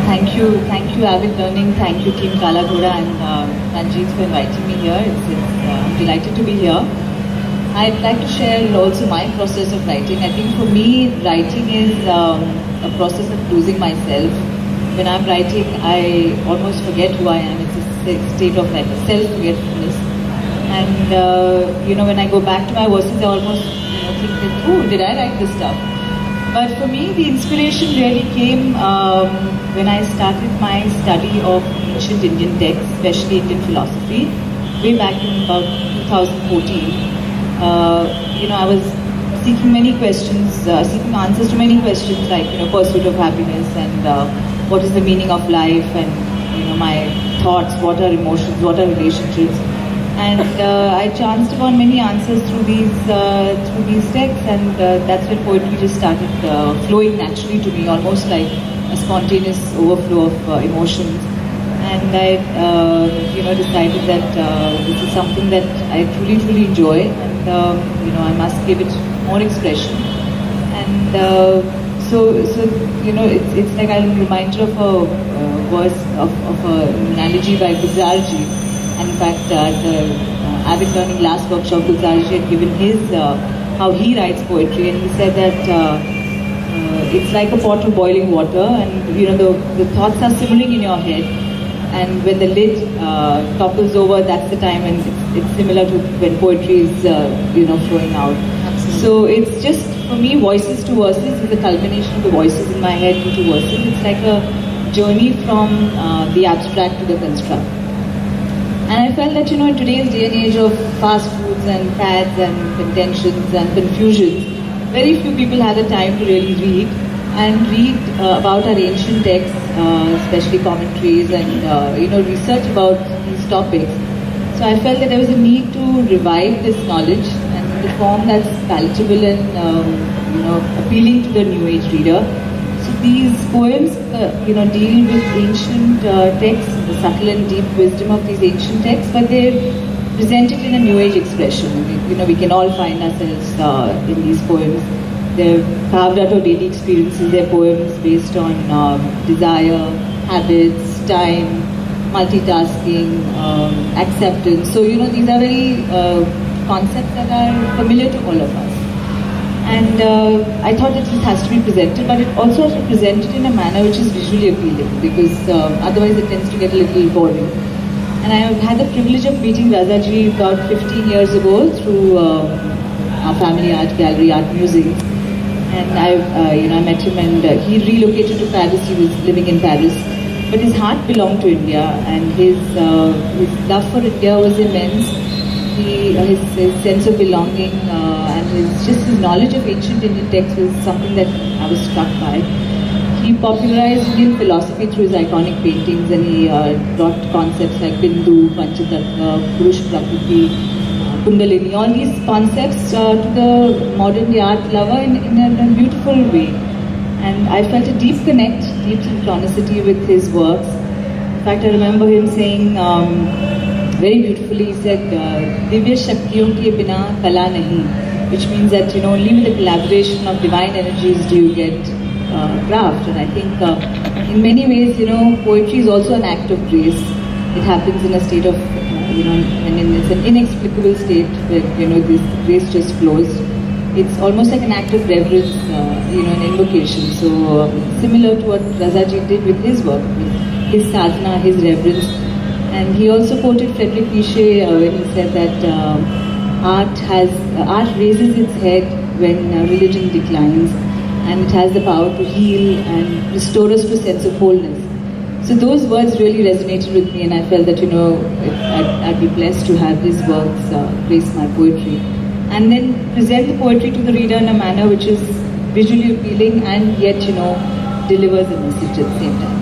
Thank you, Avid Learning. Thank you, Team Ghoda and Ranjit for inviting me here. I'm delighted to be here. I'd like to share also my process of writing. I think for me, writing is a process of losing myself. When I'm writing, I almost forget who I am. It's a state of like self-forgetfulness. And when I go back to my voices, I almost think that, oh, did I write this stuff? But for me, the inspiration really came when I started my study of ancient Indian texts, especially Indian philosophy, way back in about 2014. I was seeking many questions, seeking answers to many questions like, pursuit of happiness and what is the meaning of life and, my thoughts, what are emotions, what are relationships. And I chanced upon many answers through these texts, and that's when poetry just started flowing naturally to me, almost like a spontaneous overflow of emotions. And I, decided that this is something that I truly enjoy, and I must give it more expression. And it's like I'm reminded of a verse of an analogy by Ghoda. And in fact, the Avid Learning last workshop, Ghoda had given his how he writes poetry, and he said that it's like a pot of boiling water, and the thoughts are simmering in your head, and when the lid topples over, that's the time when it's similar to when poetry is flowing out. Absolutely. So it's just for me, voices to verses is a culmination of the voices in my head into verses. It's like a journey from the abstract to the construct. And I felt that, in today's day and age of fast foods and fads and contentions and confusions, very few people have the time to really read about our ancient texts, especially commentaries and, research about these topics. So I felt that there was a need to revive this knowledge and in the form that's palatable and, appealing to the new age reader. So these poems, deal with ancient texts, the subtle and deep wisdom of these ancient texts, but they're presented in a new age expression. We can all find ourselves in these poems. They're carved out of daily experiences. They're poems based on desire, habits, time, multitasking, acceptance. So, these are very concepts that are familiar to all of us. And I thought that this has to be presented, but it also has to be presented in a manner which is visually appealing, because otherwise it tends to get a little boring. And I had the privilege of meeting Raza ji about 15 years ago through our family art gallery, art museum. And I met him, and he relocated to Paris. He was living in Paris, but his heart belonged to India, and his love for India was immense. His sense of belonging and his knowledge of ancient Indian texts was something that I was struck by. He popularized Indian philosophy through his iconic paintings, and he brought concepts like Bindu, Panchatattva, Purush Prakriti, Kundalini, all these concepts to the modern day art lover in a beautiful way. And I felt a deep connect, deep synchronicity with his works. In fact, I remember him saying, very beautifully, he said, Divya Shaktiyon ke bina kala nahi, which means that, only with the collaboration of divine energies do you get craft. And I think in many ways, poetry is also an act of grace. It happens in a state of, and it's an inexplicable state where, this grace just flows. It's almost like an act of reverence, an invocation. So similar to what Raza ji did with his work, with his sadhana, his reverence. And he also quoted Friedrich Nietzsche when he said that art raises its head when religion declines, and it has the power to heal and restore us to a sense of wholeness. So those words really resonated with me, and I felt that I'd be blessed to have his works grace my poetry, and then present the poetry to the reader in a manner which is visually appealing and yet delivers a message at the same time.